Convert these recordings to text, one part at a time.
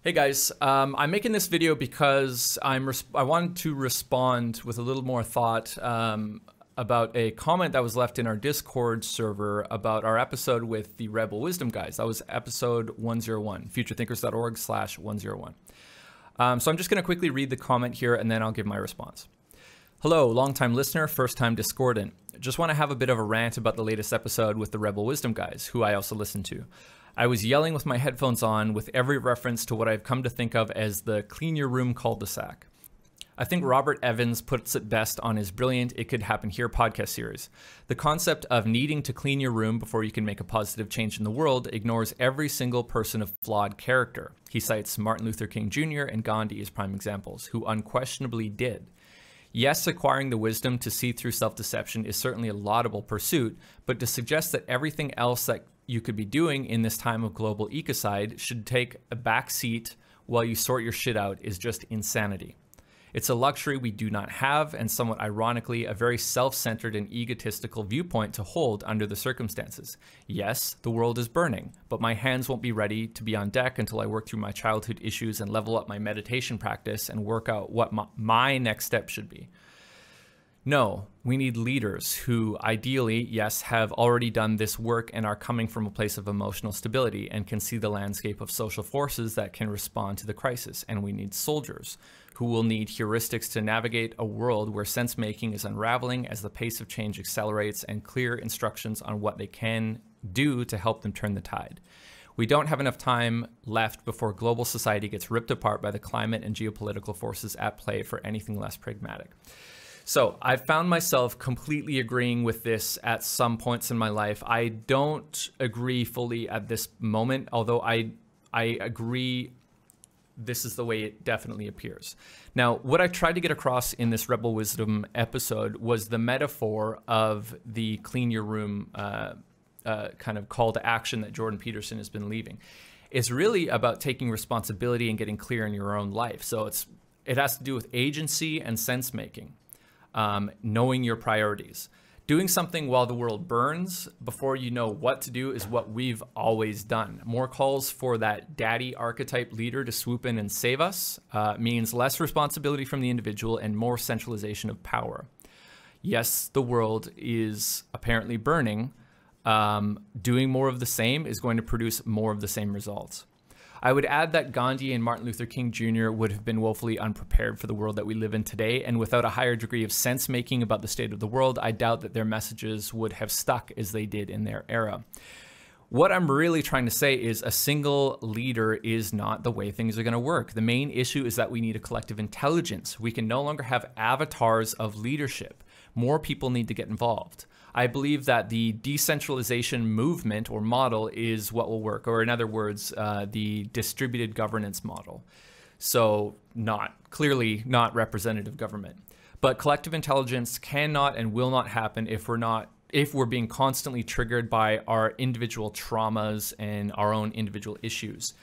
Hey guys, I'm making this video because I wanted to respond with a little more thought about a comment that was left in our Discord server about our episode with the Rebel Wisdom guys. That was episode 101, futurethinkers.org/101. So I'm just going to quickly read the comment here and then I'll give my response. Hello, longtime listener, first-time discordant. Just want to have a bit of a rant about the latest episode with the Rebel Wisdom guys, who I also listen to. I was yelling with my headphones on with every reference to what I've come to think of as the clean your room cul-de-sac. I think Robert Evans puts it best on his brilliant It Could Happen Here podcast series. The concept of needing to clean your room before you can make a positive change in the world ignores every single person of flawed character. He cites Martin Luther King Jr. and Gandhi as prime examples, who unquestionably did. Yes, acquiring the wisdom to see through self-deception is certainly a laudable pursuit, but to suggest that everything else that you could be doing in this time of global ecocide should take a back seat while you sort your shit out is just insanity. It's a luxury we do not have, and somewhat ironically, a very self-centered and egotistical viewpoint to hold under the circumstances. Yes, the world is burning, but my hands won't be ready to be on deck until I work through my childhood issues and level up my meditation practice and work out what my next step should be. No, we need leaders who ideally, yes, have already done this work and are coming from a place of emotional stability and can see the landscape of social forces that can respond to the crisis. And we need soldiers who will need heuristics to navigate a world where sense-making is unraveling as the pace of change accelerates and clear instructions on what they can do to help them turn the tide. We don't have enough time left before global society gets ripped apart by the climate and geopolitical forces at play for anything less pragmatic. So I found myself completely agreeing with this at some points in my life. I don't agree fully at this moment, although I agree this is the way it definitely appears. Now, what I tried to get across in this Rebel Wisdom episode was the metaphor of the clean your room kind of call to action that Jordan Peterson has been leaving. It's really about taking responsibility and getting clear in your own life. So it has to do with agency and sense making. Knowing your priorities. Doing something while the world burns before you know what to do is what we've always done. More calls for that daddy archetype leader to swoop in and save us means less responsibility from the individual and more centralization of power. Yes, the world is apparently burning. Doing more of the same is going to produce more of the same results. I would add that Gandhi and Martin Luther King Jr. would have been woefully unprepared for the world that we live in today, and without a higher degree of sense-making about the state of the world, I doubt that their messages would have stuck as they did in their era. What I'm really trying to say is a single leader is not the way things are going to work. The main issue is that we need a collective intelligence. We can no longer have avatars of leadership. More people need to get involved. I believe that the decentralization movement or model is what will work, or in other words, the distributed governance model. So clearly not representative government. But collective intelligence cannot and will not happen if we're being constantly triggered by our individual traumas and our own individual issues.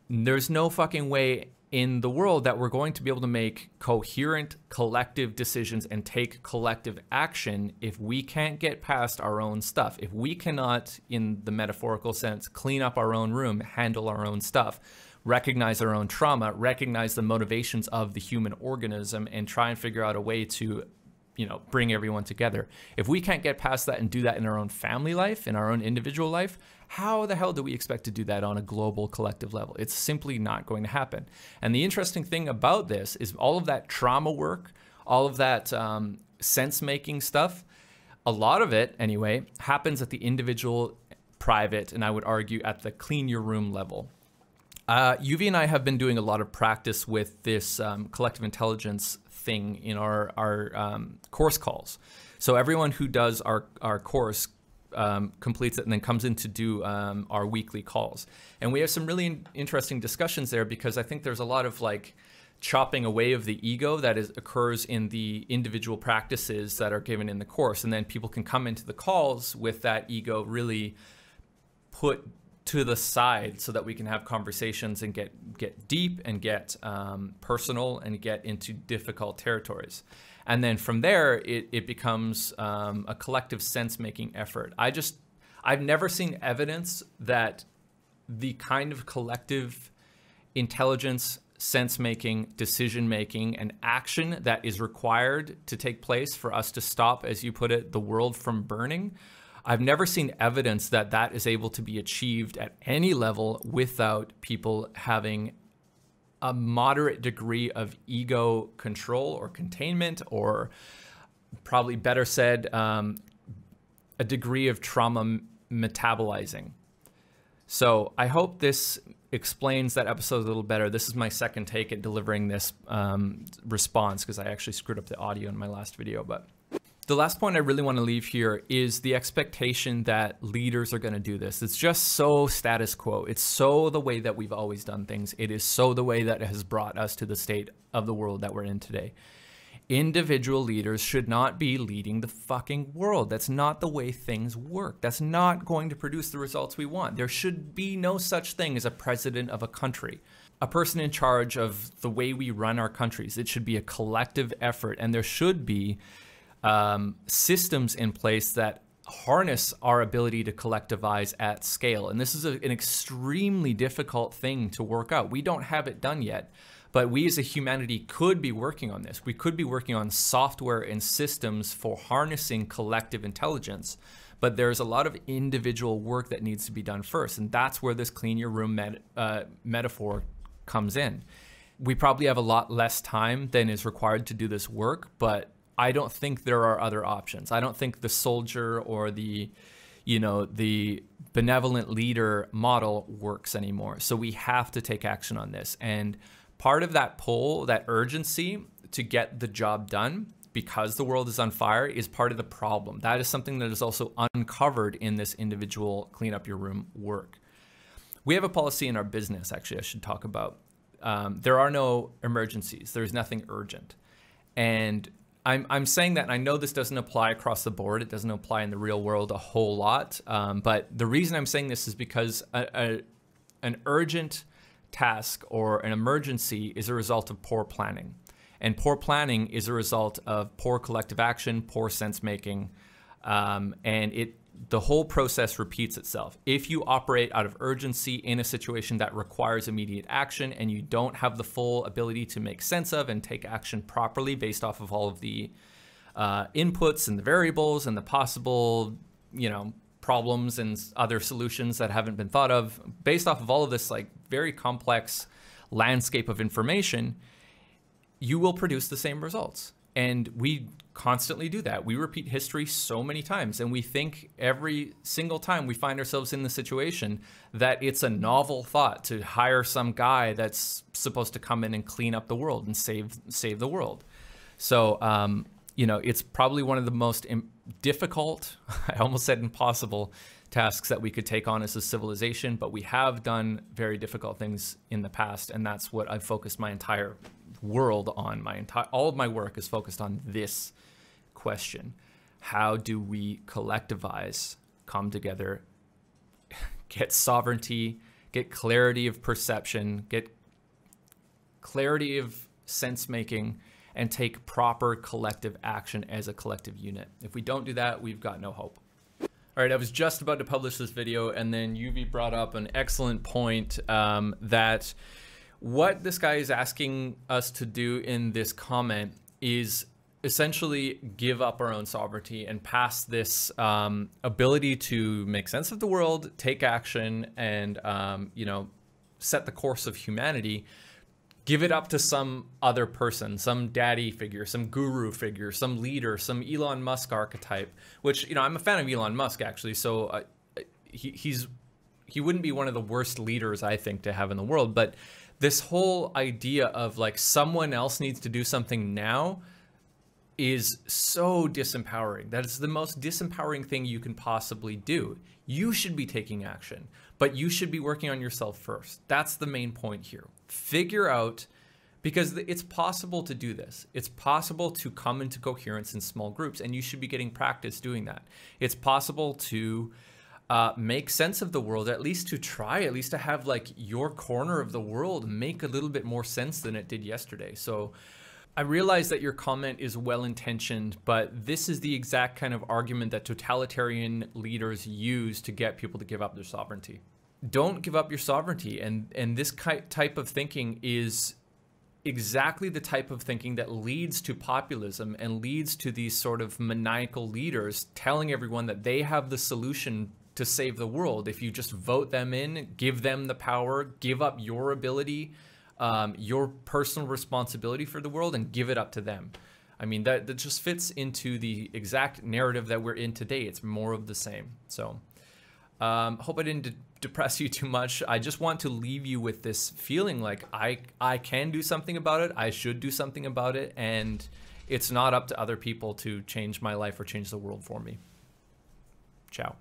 There's no fucking way in the world that we're going to be able to make coherent collective decisions and take collective action if we can't get past our own stuff. If we cannot, in the metaphorical sense, clean up our own room, handle our own stuff, recognize our own trauma, recognize the motivations of the human organism, and try and figure out a way to bring everyone together. If we can't get past that and do that in our own family life, in our own individual life, how the hell do we expect to do that on a global collective level? It's simply not going to happen. And the interesting thing about this is all of that trauma work, all of that sense-making stuff, a lot of it anyway, happens at the individual, private, and I would argue at the clean your room level. Yuvi and I have been doing a lot of practice with this collective intelligence thing in our course calls. So everyone who does our course completes it and then comes in to do our weekly calls. And we have some really interesting discussions there because I think there's a lot of chopping away of the ego that occurs in the individual practices that are given in the course. And then people can come into the calls with that ego really put to the side so that we can have conversations and get deep and get personal and get into difficult territories. And then from there, it becomes a collective sense-making effort. I've never seen evidence that the kind of collective intelligence, sense-making, decision-making, and action that is required to take place for us to stop, as you put it, the world from burning, I've never seen evidence that that is able to be achieved at any level without people having a moderate degree of ego control or containment, or probably better said, a degree of trauma metabolizing. So I hope this explains that episode a little better. This is my second take at delivering this response, because I actually screwed up the audio in my last video. But the last point I really want to leave here is the expectation that leaders are going to do this. It's just so status quo. It's so the way that we've always done things. It is so the way that has brought us to the state of the world that we're in today. Individual leaders should not be leading the fucking world. That's not the way things work. That's not going to produce the results we want. There should be no such thing as a president of a country, a person in charge of the way we run our countries. It should be a collective effort, and there should be systems in place that harness our ability to collectivize at scale. And this is an extremely difficult thing to work out. We don't have it done yet. But we as a humanity could be working on this. We could be working on software and systems for harnessing collective intelligence. But there's a lot of individual work that needs to be done first. And that's where this clean your room metaphor comes in. We probably have a lot less time than is required to do this work, but I don't think there are other options. I don't think the soldier or the benevolent leader model works anymore. So we have to take action on this. And part of that pull, that urgency to get the job done because the world is on fire, is part of the problem. That is something that is also uncovered in this individual clean up your room work. We have a policy in our business, actually, I should talk about. There are no emergencies. There's nothing urgent. And I'm saying that, and I know this doesn't apply across the board. It doesn't apply in the real world a whole lot. But the reason I'm saying this is because an urgent task or an emergency is a result of poor planning. And poor planning is a result of poor collective action, poor sense making, and the whole process repeats itself. If you operate out of urgency in a situation that requires immediate action and you don't have the full ability to make sense of and take action properly based off of all of the inputs and the variables and the possible, problems and other solutions that haven't been thought of, based off of all of this like very complex landscape of information, you will produce the same results. And we constantly do that. We repeat history so many times, and we think every single time we find ourselves in the situation that it's a novel thought to hire some guy that's supposed to come in and clean up the world and save the world. So, it's probably one of the most difficult, I almost said impossible, tasks that we could take on as a civilization, but we have done very difficult things in the past, and that's what I've focused my entire world on. All of my work is focused on this question. How do we collectivize, come together, get sovereignty, get clarity of perception, get clarity of sense making, and take proper collective action as a collective unit? If we don't do that, we've got no hope. All right, I was just about to publish this video, and then Yuvi brought up an excellent point that what this guy is asking us to do in this comment is essentially give up our own sovereignty and pass this ability to make sense of the world, take action, and set the course of humanity. Give it up to some other person, some daddy figure, some guru figure, some leader, some Elon Musk archetype, which, I'm a fan of Elon Musk, actually. So he wouldn't be one of the worst leaders, I think, to have in the world. But this whole idea of like someone else needs to do something now is so disempowering. That is the most disempowering thing you can possibly do. You should be taking action, but you should be working on yourself first. That's the main point here. Figure out, because it's possible to do this. It's possible to come into coherence in small groups, and you should be getting practice doing that. It's possible to make sense of the world, at least to have like your corner of the world make a little bit more sense than it did yesterday. So I realize that your comment is well-intentioned, but this is the exact kind of argument that totalitarian leaders use to get people to give up their sovereignty. don't give up your sovereignty. And this type of thinking is exactly the type of thinking that leads to populism and leads to these sort of maniacal leaders telling everyone that they have the solution to save the world. If you just vote them in, give them the power, give up your ability, your personal responsibility for the world, and give it up to them. I mean, that just fits into the exact narrative that we're in today. It's more of the same. So hope I didn't depress you too much. I just want to leave you with this feeling like I can do something about it. I should do something about it. And it's not up to other people to change my life or change the world for me. Ciao.